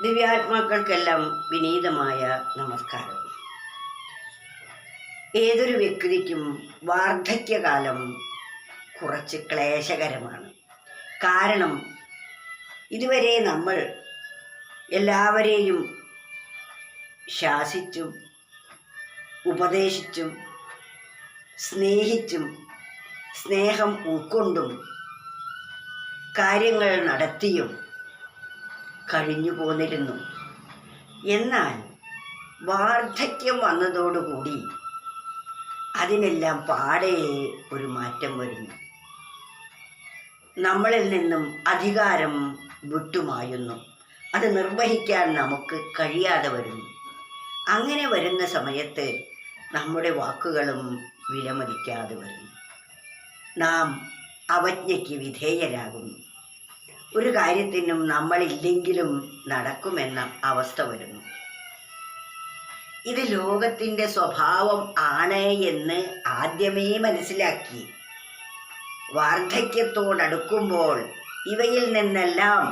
ദിവ്യാത്മാക്കൾക്കെല്ലാം വിനീതമായ നമസ്കാരം. ഏതൊരു വ്യക്തിക്കും വാർദ്ധക്യകാലം കുറച്ച് ക്ലേശകരമാണ്. കാരണം ഇതുവരെ നമ്മൾ എല്ലാവരെയും ശാസിച്ചും ഉപദേശിച്ചും സ്നേഹിച്ചും സ്നേഹം ഉൾക്കൊണ്ടും കാര്യങ്ങൾ നടത്തിയും കഴിഞ്ഞു പോന്നിരുന്നു. എന്നാൽ വാർദ്ധക്യം വന്നതോടുകൂടി അതിനെല്ലാം പാടെ ഒരു മാറ്റം വരുന്നു. നമ്മളിൽ നിന്നും അധികാരം വിട്ടുമായുന്നു. അത് നിർവഹിക്കാൻ നമുക്ക് കഴിയാതെ വരുന്നു. അങ്ങനെ വരുന്ന സമയത്ത് നമ്മുടെ വാക്കുകളും വിലമതിക്കാതെ വരുന്നു. നാം അവജ്ഞയ്ക്ക് വിധേയരാകുന്നു. ഒരു കാര്യത്തിനും നമ്മളില്ലെങ്കിലും നടക്കുമെന്ന അവസ്ഥ വരുന്നു. ഇത് ലോകത്തിൻ്റെ സ്വഭാവം ആണ് എന്ന് ആദ്യമേ മനസ്സിലാക്കി വാർദ്ധക്യത്തോടടുക്കുമ്പോൾ ഇവയിൽ നിന്നെല്ലാം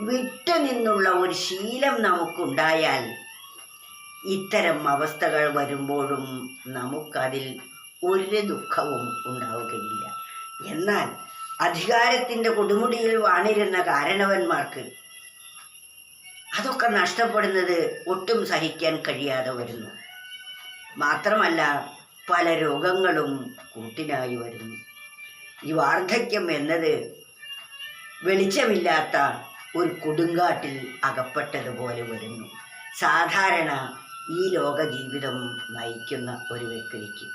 വിട്ടുനിന്നുള്ള ഒരു ശീലം നമുക്കുണ്ടായാൽ ഇത്തരം അവസ്ഥകൾ വരുമ്പോഴും നമുക്കതിൽ ഒരു ദുഃഖവും ഉണ്ടാവുകയില്ല. എന്നാൽ അധികാരത്തിൻ്റെ കൊടുമുടിയിൽ വാണിരുന്ന കാരണവന്മാർക്ക് അതൊക്കെ നഷ്ടപ്പെടുന്നത് ഒട്ടും സഹിക്കാൻ കഴിയാതെ വരുന്നു. മാത്രമല്ല പല രോഗങ്ങളും കൂട്ടിനായി വരുന്നു. ഈ വാർദ്ധക്യം എന്നത് വെളിച്ചമില്ലാത്ത ഒരു കൊടുങ്കാട്ടിൽ അകപ്പെട്ടതുപോലെ വരുന്നു സാധാരണ ഈ ലോക ജീവിതം നയിക്കുന്ന ഒരു വ്യക്തിക്ക്.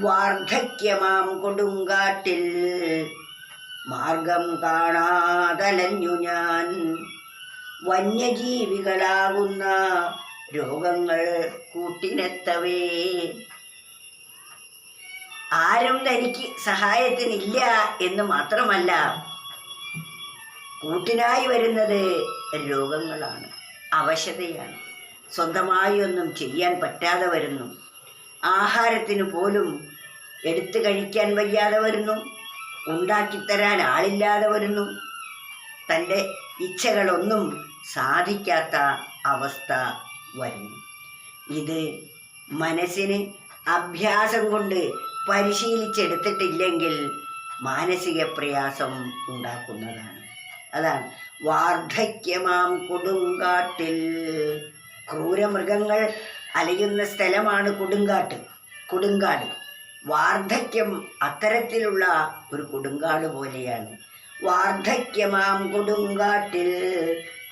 വാർദ്ധക്യമാം കൊടുങ്കാട്ടിൽ മാർഗം കാണാതലഞ്ഞു ഞാൻ, വന്യജീവികളാകുന്ന രോഗങ്ങൾ കൂട്ടിനെത്തവേ. ആരും തനിക്ക് സഹായത്തിനില്ല എന്ന് മാത്രമല്ല, കൂട്ടിനായി വരുന്നത് രോഗങ്ങളാണ്, അവശതയാണ്. സ്വന്തമായി ഒന്നും ചെയ്യാൻ പറ്റാതെ വരുന്നു. ആഹാരത്തിന് പോലും എടുത്തു കഴിക്കാൻ വയ്യാതെ വരുന്നു. ഉണ്ടാക്കിത്തരാൻ ആളില്ലാതെ വരുന്നു. തൻ്റെ ഇച്ഛകളൊന്നും സാധിക്കാത്ത അവസ്ഥ വരുന്നു. ഇത് മനസ്സിന് അഭ്യാസം കൊണ്ട് പരിശീലിച്ചെടുത്തിട്ടില്ലെങ്കിൽ മാനസിക പ്രയാസം ഉണ്ടാക്കുന്നതാണ്. അതാണ് വാർദ്ധക്യമാം കൊടുങ്കാട്ടിൽ. ക്രൂരമൃഗങ്ങൾ അലയുന്ന സ്ഥലമാണ് കൊടുങ്കാട്. വാർദ്ധക്യം അത്തരത്തിലുള്ള ഒരു കൊടുങ്കാട് പോലെയാണ്. വാർദ്ധക്യമാം കൊടുങ്കാട്ടിൽ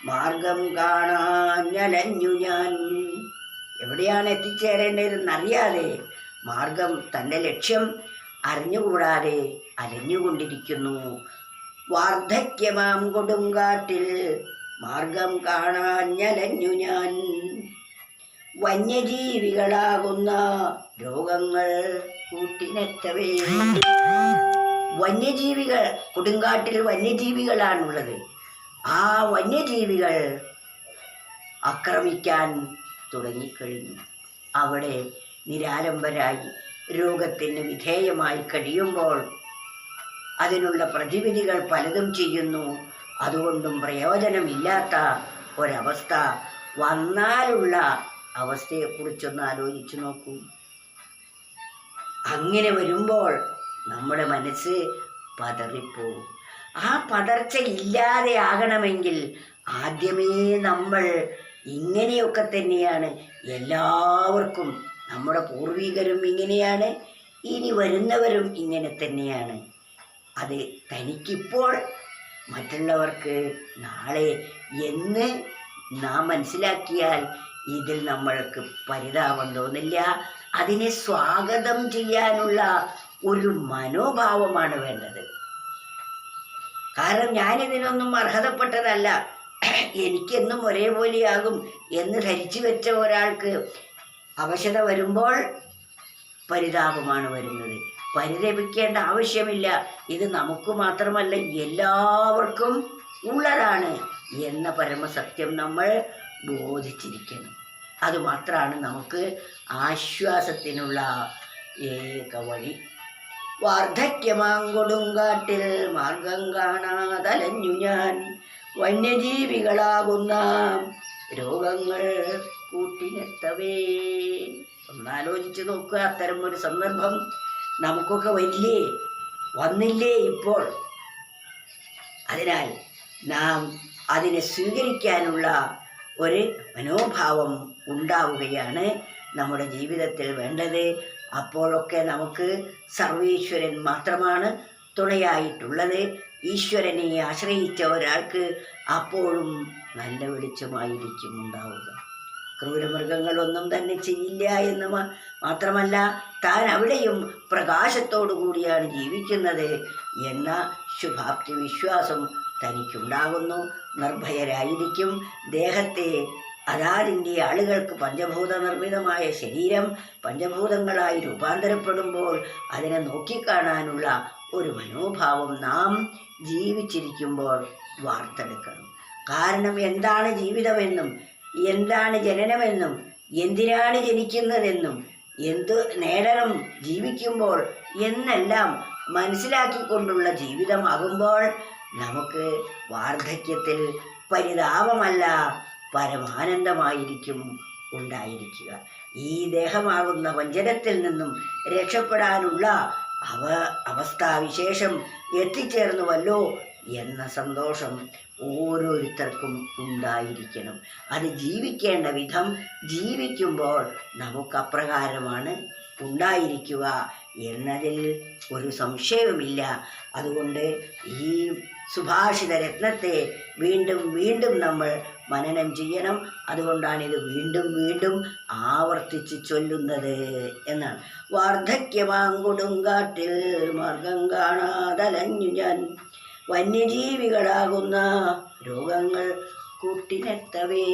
മാർഗം കാണാഞ്ഞലഞ്ഞു ഞാൻ. എവിടെയാണ് എത്തിച്ചേരേണ്ടതെന്നറിയാതെ, മാർഗം തൻ്റെ ലക്ഷ്യം അറിഞ്ഞുകൂടാതെ അലഞ്ഞുകൊണ്ടിരിക്കുന്നു. വാർദ്ധക്യമാം കൊടുങ്കാട്ടിൽ മാർഗം കാണാഞ്ഞലഞ്ഞു ഞാൻ, വന്യജീവികളാകുന്ന രോഗങ്ങൾ കൂട്ടിനെത്തവേ. വന്യജീവികൾ, കൊടുങ്കാട്ടിൽ വന്യജീവികളാണുള്ളത്. ആ വന്യജീവികൾ ആക്രമിക്കാൻ തുടങ്ങിക്കഴിഞ്ഞു. അവിടെ നിരാലംബരായി രോഗത്തിന് വിധേയമായി കഴിയുമ്പോൾ അതിനുള്ള പ്രതിവിധികൾ പലതും ചെയ്യുന്നു. അതുകൊണ്ടും പ്രയോജനമില്ലാത്ത ഒരവസ്ഥ വന്നാലുള്ള അവസ്ഥയെക്കുറിച്ചൊന്ന് ആലോചിച്ചു നോക്കൂ. അങ്ങനെ വരുമ്പോൾ നമ്മുടെ മനസ്സ് പതറിപ്പോവും. ആ പതർച്ച ഇല്ലാതെ ആകണമെങ്കിൽ ആദ്യമേ നമ്മൾ ഇങ്ങനെയൊക്കെ തന്നെയാണ്. എല്ലാവർക്കും, നമ്മുടെ പൂർവികരും ഇങ്ങനെയാണ്, ഇനി വരുന്നവരും ഇങ്ങനെ തന്നെയാണ്. അത് തനിക്കിപ്പോൾ മറ്റുള്ളവർക്ക് നാളെ എന്ന് നാം മനസ്സിലാക്കിയാൽ ഇതിൽ നമ്മൾക്ക് പരിതാപം തോന്നില്ല. അതിനെ സ്വാഗതം ചെയ്യാനുള്ള ഒരു മനോഭാവമാണ് വേണ്ടത്. കാരണം ഞാനിതിനൊന്നും അർഹതപ്പെട്ടതല്ല, എനിക്കെന്നും ഒരേപോലെയാകും എന്ന് ധരിച്ചു വെച്ച ഒരാൾക്ക് അവശത വരുമ്പോൾ പരിതാപമാണ് വരുന്നത്. പരിതപിക്കേണ്ട ആവശ്യമില്ല. ഇത് നമുക്ക് മാത്രമല്ല, എല്ലാവർക്കും ഉള്ളതാണ് എന്ന പരമസത്യം നമ്മൾ ബോധിച്ചിരിക്കണം. അതുമാത്രമാണ് നമുക്ക് ആശ്വാസത്തിനുള്ള ഏക വഴി. വാർദ്ധക്യമാങ്കൊടുങ്കാട്ടിൽ മാർഗം കാണാതലഞ്ഞു ഞാൻ, വന്യജീവികളാകുന്ന രോഗങ്ങൾ കൂട്ടിനെത്തവേ. ഒന്നാലോചിച്ച് നോക്കുക, അത്തരം ഒരു സന്ദർഭം നമുക്കൊക്കെ വന്നില്ലേ ഇപ്പോൾ. അതിനാൽ നാം അതിനെ സ്വീകരിക്കാനുള്ള ഒരു മനോഭാവം ഉണ്ടാവുകയാണ് നമ്മുടെ ജീവിതത്തിൽ വേണ്ടത്. അപ്പോഴൊക്കെ നമുക്ക് സർവേശ്വരൻ മാത്രമാണ് തുണയായിട്ടുള്ളത്. ഈശ്വരനെ ആശ്രയിച്ച ഒരാൾക്ക് അപ്പോഴും നല്ല വെളിച്ചമായിരിക്കും ഉണ്ടാവുക. ക്രൂരമൃഗങ്ങളൊന്നും തന്നെ ചെയ്യില്ല എന്ന് മാത്രമല്ല, താൻ അവിടെയും പ്രകാശത്തോടു കൂടിയാണ് ജീവിക്കുന്നത് എന്ന ശുഭാപ്തി വിശ്വാസം തനിക്കുണ്ടാകുന്നു. നിർഭയരായിരിക്കും. ദേഹത്തെ അതാതിൻ്റെ ആളുകൾക്ക് പഞ്ചഭൂത നിർമ്മിതമായ ശരീരം പഞ്ചഭൂതങ്ങളായി രൂപാന്തരപ്പെടുമ്പോൾ അതിനെ നോക്കിക്കാണാനുള്ള ഒരു മനോഭാവം നാം ജീവിച്ചിരിക്കുമ്പോൾ വാർത്തെടുക്കണം. കാരണം എന്താണ് ജീവിതമെന്നും എന്താണ് ജനനമെന്നും എന്തിനാണ് ജനിക്കുന്നതെന്നും എന്ത് നേടണം ജീവിക്കുമ്പോൾ എന്നെല്ലാം മനസ്സിലാക്കിക്കൊണ്ടുള്ള ജീവിതമാകുമ്പോൾ നമുക്ക് വാർദ്ധക്യത്തിൽ പരിതാപമല്ല പരമാനന്ദമായിരിക്കും ഉണ്ടായിരിക്കുക. ഈ ദേഹമാകുന്ന വഞ്ചനത്തിൽ നിന്നും രക്ഷപ്പെടാനുള്ള അവസ്ഥാവിശേഷം എത്തിച്ചേർന്നുവല്ലോ എന്ന സന്തോഷം ഓരോരുത്തർക്കും ഉണ്ടായിരിക്കണം. അത് ജീവിക്കേണ്ട വിധം ജീവിക്കുമ്പോൾ നമുക്കപ്രകാരമാണ് ഉണ്ടായിരിക്കുക എന്നതിൽ ഒരു സംശയവുമില്ല. അതുകൊണ്ട് ഈ സുഭാഷിത രത്നത്തെ വീണ്ടും വീണ്ടും നമ്മൾ മനനം ചെയ്യണം. അതുകൊണ്ടാണിത് വീണ്ടും വീണ്ടും ആവർത്തിച്ച് ചൊല്ലുന്നത് എന്നാണ്. വാർദ്ധക്യമാങ്കൊടുങ്കാട്ടിൽ മാർഗം കാണാതലഞ്ഞു ഞാൻ, വന്യജീവികളാകുന്ന രോഗങ്ങൾ കൂട്ടിനെത്തവേ.